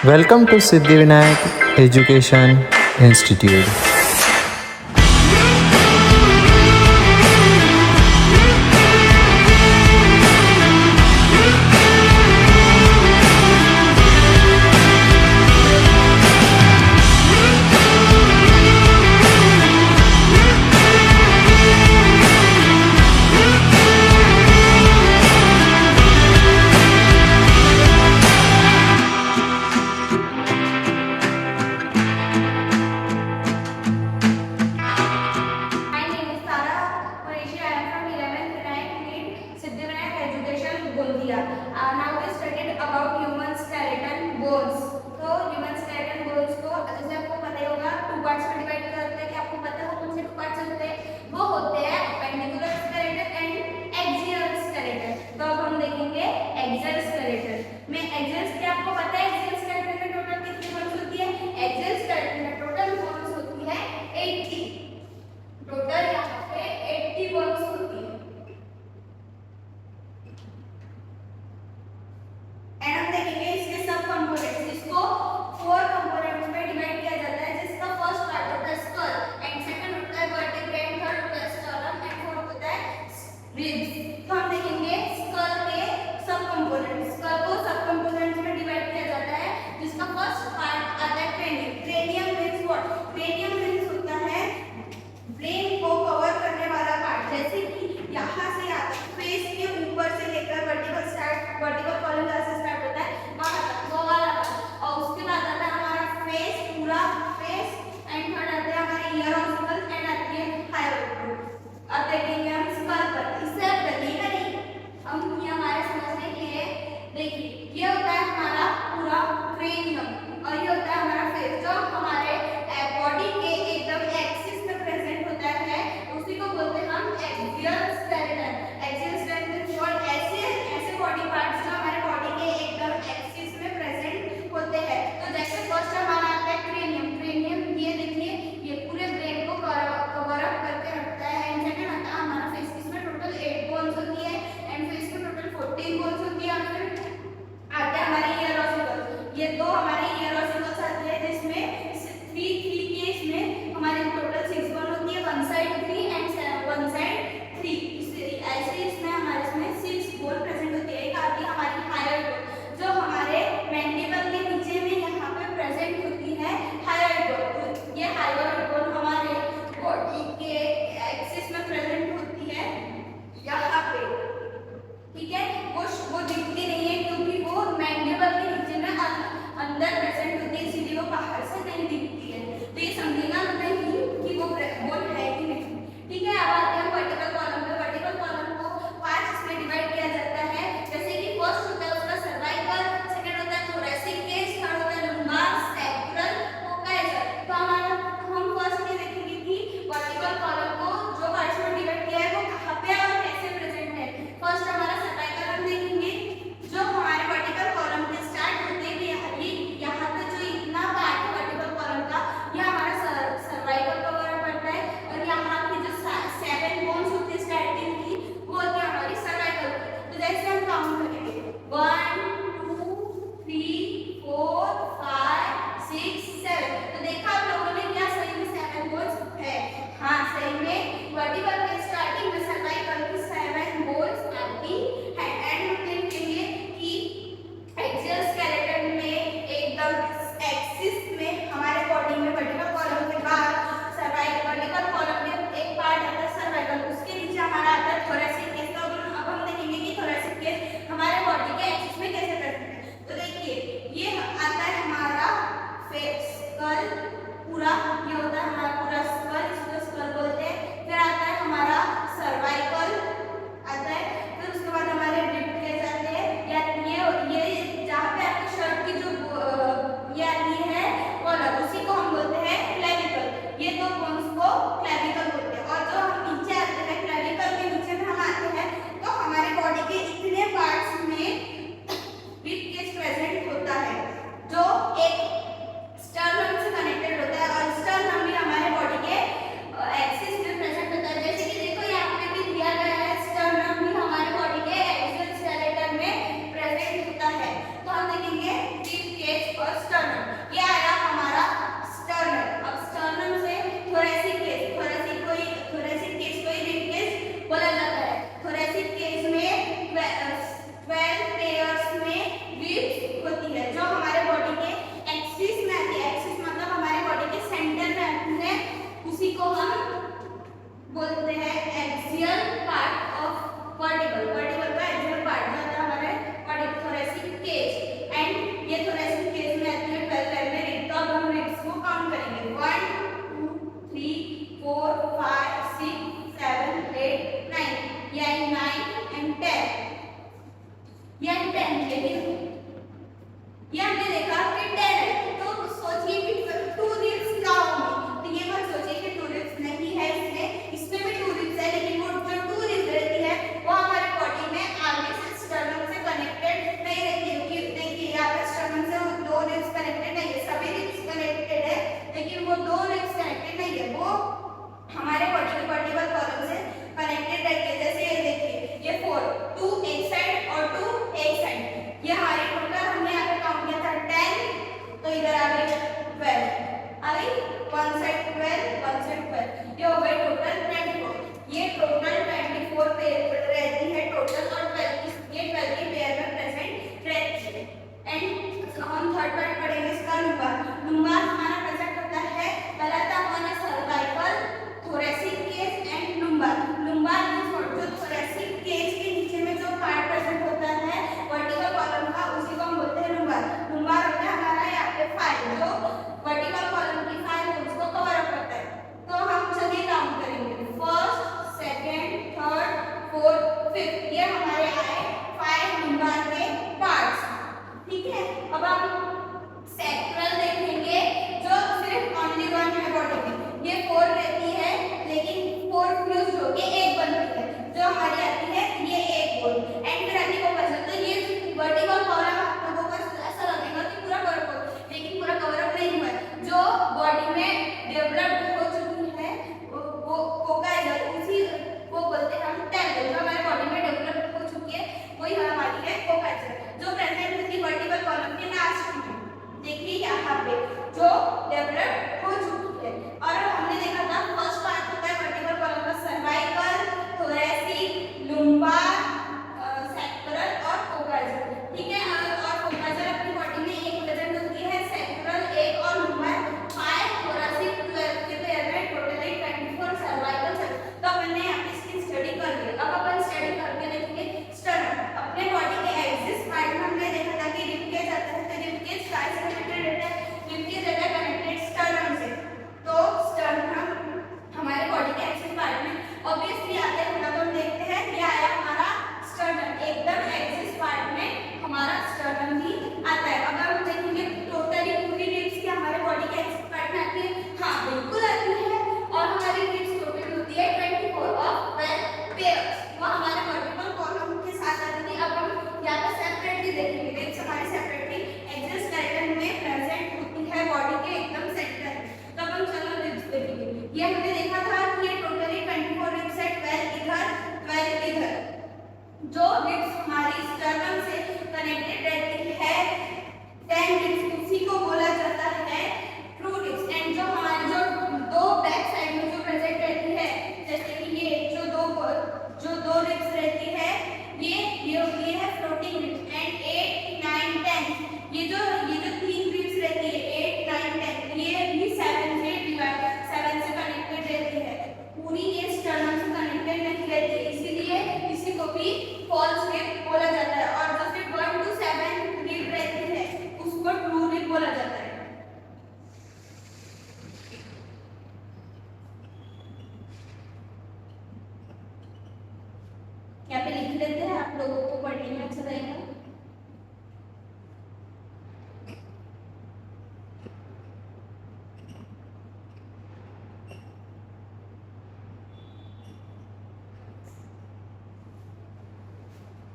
Welcome to Siddhivinayak Education Institute.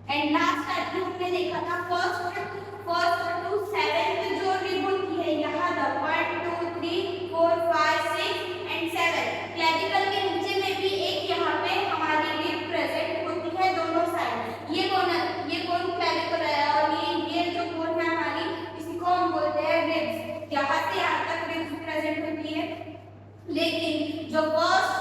And last आदमी हमने देखा था फर्स्ट टू सेवेंथ जो रिब होती है यहाँ द 1 2 3 4 5 6 एंड 7 क्लेविकल के नीचे में भी एक यहाँ पे हमारी रिब प्रेजेंट होती है दोनों साइड। ये कौन क्लेविकल है और ये जो बोन है हमारी इसी को हम बोलते हैं रिब्स। यहाँ से यहाँ तक रिब्स प्रेजेंट होती है, लेकिन जो फर्स्ट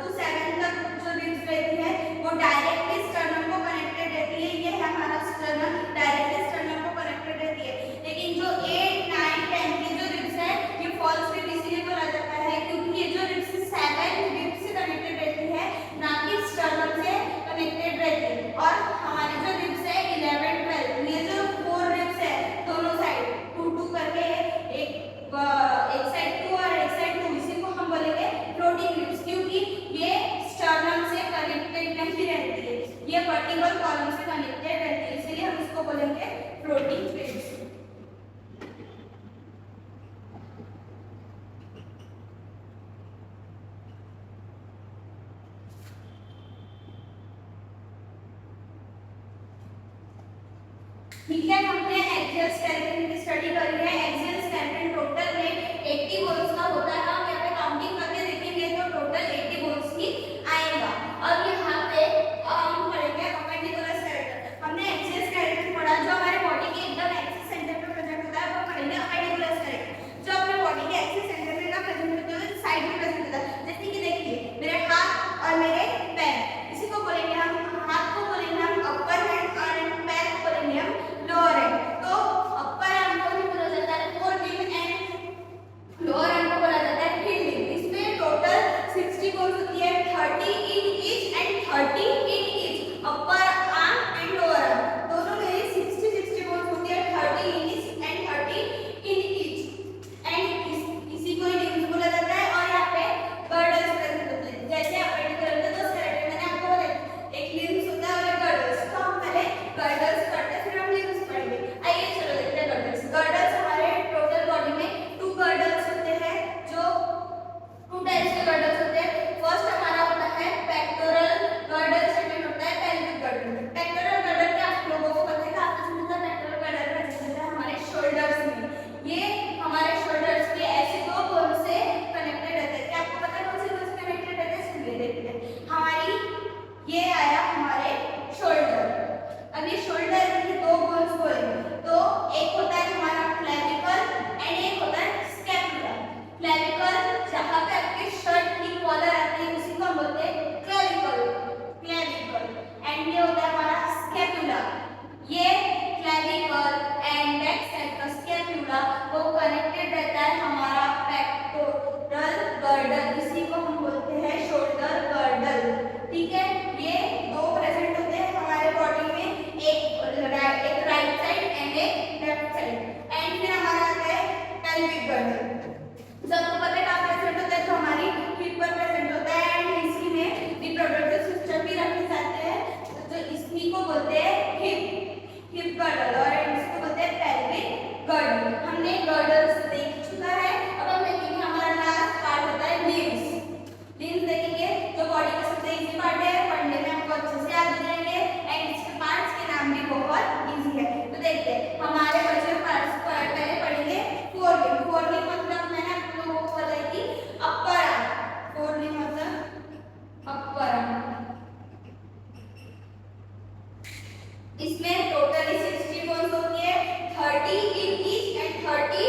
टू सेवेंथ तक जो रिब्स रहती है वो डायरेक्टली स्टर्नम को कनेक्टेड रहती है। ये है हमारा स्टर्नम, डायरेक्टली स्टर्नम को कनेक्टेड रहती है। लेकिन जो 8 9 10 की जो रिब्स है ये फॉल्स रिब इसलिए बोला जाता है क्योंकि ये जो रिब्स 7 रिब्स से कनेक्टेड रहती है, ना कि स्टर्नम से कनेक्टेड रहती है। और हमारी जो रिब्स है 11 12 ये जो 4 रिब्स है दोनों साइड 2 2 करके एक साइड 2 और एक साइड 2, इसी को हम बोलेंगे फ्लोटिंग रिब्स क्योंकि ये स्टर्नम से कनेक्टेड नहीं रहती है, ये वर्टिकल कॉलम से कनेक्टेड रहती है, इसलिए हम इसको बोलेंगे फ्लोटिंग रिब्स। ठीक है, हमने एक्सियल स्केलेटन की स्टडी करी है। एक्सियल स्केलेटन टोटल में 80 बोन्स का होता है। हम यहाँ पे काउंटिंग करके देखेंगे तो टोटल 80 बोन्स ही आएगा। और यहाँ पे हम पढ़ेंगे अपेंडिकुलर स्केलेटन। हमने एक्सियल स्केलेटन पढ़ा जो हमारे बॉडी के एकदम एक्सिस सेंटर पे प्रेजेंट होता है, वो पढ़ेंगे अपेंडिकुलर स्केलेटन जो अपने बॉडी के एक्सिस सेंटर पे ना प्रेजेंट होता है, साइड में प्रेजेंट होता है। जैसे कि देखिए मेरे हाथ और मेरे पैर, इसी को बोलेंगे हम, हाथ को बोलेंगे हम अपर हैंड और पैर को बोलेंगे हम लोअर हैंड। तो अपर हैंड को भी बोला जाता है four limb and lower hand को बोला जाता है हिंड लिम्ब। इसमें टोटल 60 बोन्स होती है, 30 in each and 30 in each. Upper arm and lower arm दोनों में 60 बोन्स होती है, 30 in each and 30 in each. And इसी को लिम्ब बोला जाता है। और यहाँ पे गर्डल्स प्रेजेंट होते हैं। जैसे अपेंडिकुलर में तो स्केलेटन मैंने आपको बोला एक लिम्ब होता है और एक गर्डल्स। तो हम पहले गर्डल्स करते हैं, फिर हम लिम्ब्स पढ़ेंगे। आइए चलो देखते हैं गर्डल्स। गर्डल्स हमारे टोटल बॉडी में 2 गर्डल्स होते हैं, जो 2 टाइप्स के गर्डल्स होते हैं। फर्स्ट हमारा होता है पेक्टोरल गर्डल, सेकंड होता है पेल्विक गर्डल। पेक्टोरल गर्डल क्या आप लोगों को पता है? आपने सुना था पेक्टोरल गर्डल प्रेजेंट होता है हमारे शोल्डर्स में। ये हमारे शोल्डर्स के ऐसे 2 बोन से कनेक्टेड रहते हैं। क्या आपको पता है कौन से बोन से कनेक्टेड रहते हैं? सुनिए देखते हैं। हमारी ये आया हमारे शोल्डर। अब ये शोल्डर की 2 बोन्स बोलेंगे तो एक होता है हमारा क्लेविकल एंड एक होता है स्कैपुला। क्लेविकल जहाँ पे आपके शर्ट की कॉलर आती है उसी को हम बोलते हैं क्लेविकल, क्लेविकल। एंड ये होता है हमारा स्कैपुला। ये क्लेविकल एंड बैक साइड का स्कैपुला वो कनेक्टेड रहता है हमारा पेक्टोरल गर्डल, इसी को हम बोलते हैं शोल्डर गर्डल। ठीक है, ये 2 प्रेजेंट होते हैं हमारे बॉडी में, एक राइट साइड एंड एक लेफ्ट साइड। एंड फिर हमारा आता है पेल्विक गर्डल। सबको पता है कहाँ प्रेजेंट होता है? तो हमारी हिप पर प्रेजेंट होता है। एंड इसी में रिप्रोडक्टिव सिस्टम भी रखे जाते हैं, तो इसी को बोलते हैं हिप गर्डल और इसको बोलते हैं पेल्विक गर्डल। हमने गर्डल्स देख चुका है। अब हम देखेंगे हमारा लास्ट पार्ट होता है लिम्स। लिम्स देखेंगे जो बॉडी का सबसे इजी पार्ट है, पढ़ने में आपको अच्छे से याद हो जाएंगे एंड इसके पार्ट्स के नाम भी बहुत इजी है। तो देखते हैं हमारे बच्चे पार्ट्स पहले पढ़ेंगे फोरलिम्ब। फोरलिम्ब मतलब मैंने आप लोगों को बताई थी अपर आर्म। फोरलिम्ब मतलब अपर आर्म। इसमें टोटली 60 बोन्स होती है, 30 in each and 30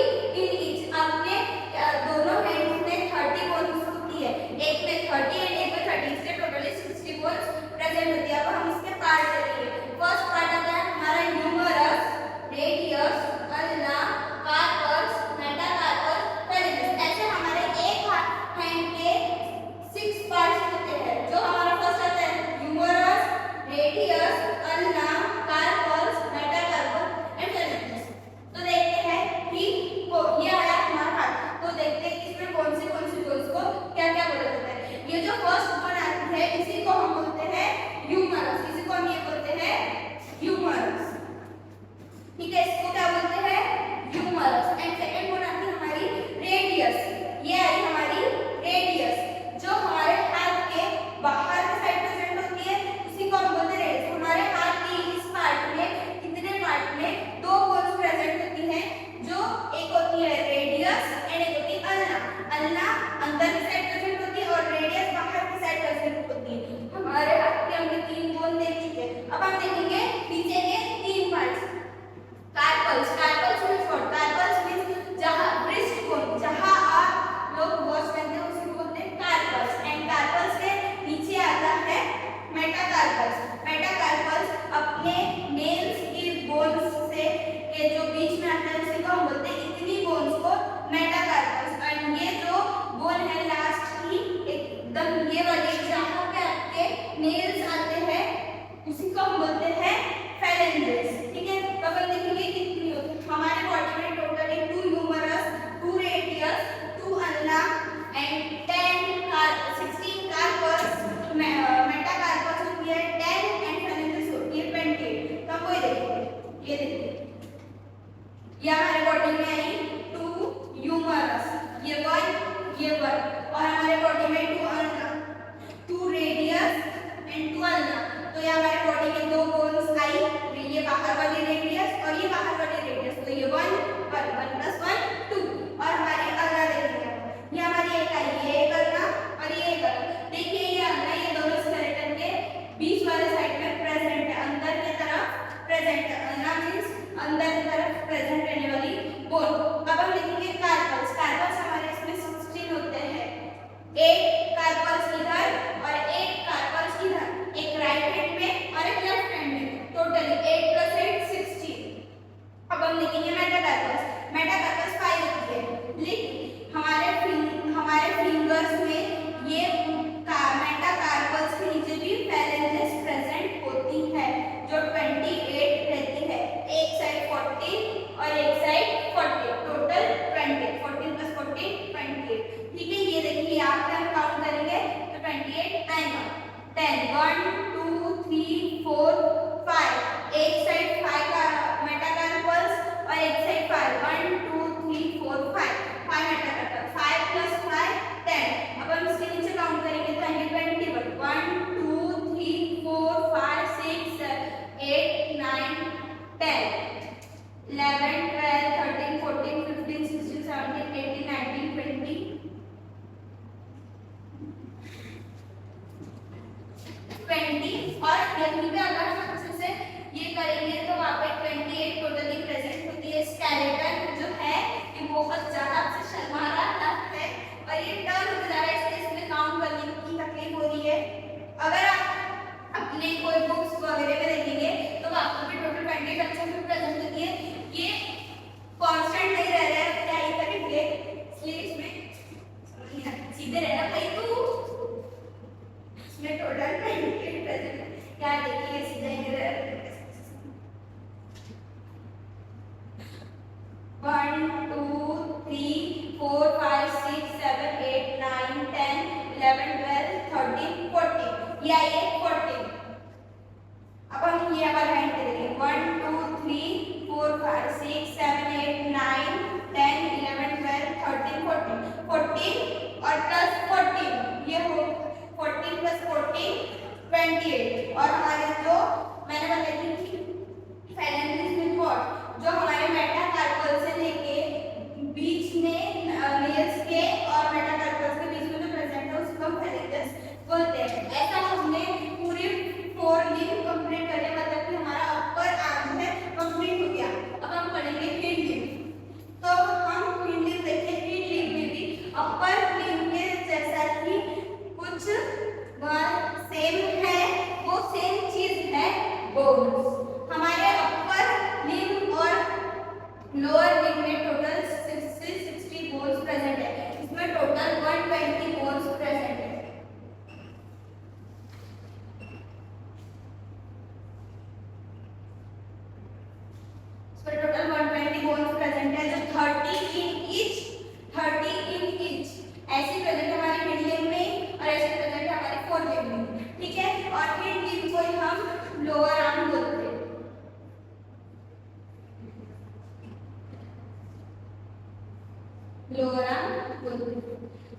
lower arm बोलते हैं।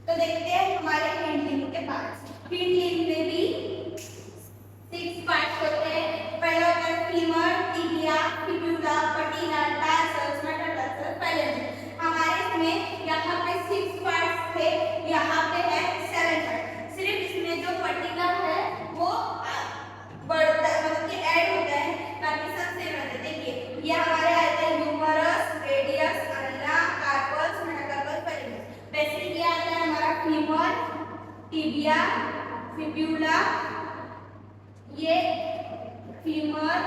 तो देखते हैं हमारे हिंड लिम्ब के पार्ट्स। हिंड लिम्ब में भी 6 पार्ट्स होते हैं। पहला होता है femur, tibia, fibula, patella, tarsus, metatarsus, phalanges. हमारे इसमें यहाँ पे 6 पार्ट्स थे, यहाँ पे है 7 पार्ट। सिर्फ इसमें जो पटीला है वो बढ़ता है, मतलब कि ऐड होता है, बाकी सब सेम रहता है। देखिए ये हमारे आते हैं humerus, radius, ulna, carpus, metacarpus, phalanges. वैसे ये आता है हमारा फीमर, टिबिया, फिब्यूला, ये फीमर,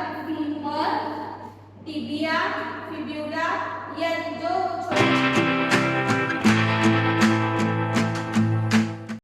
टिबिया, फिब्यूला, ये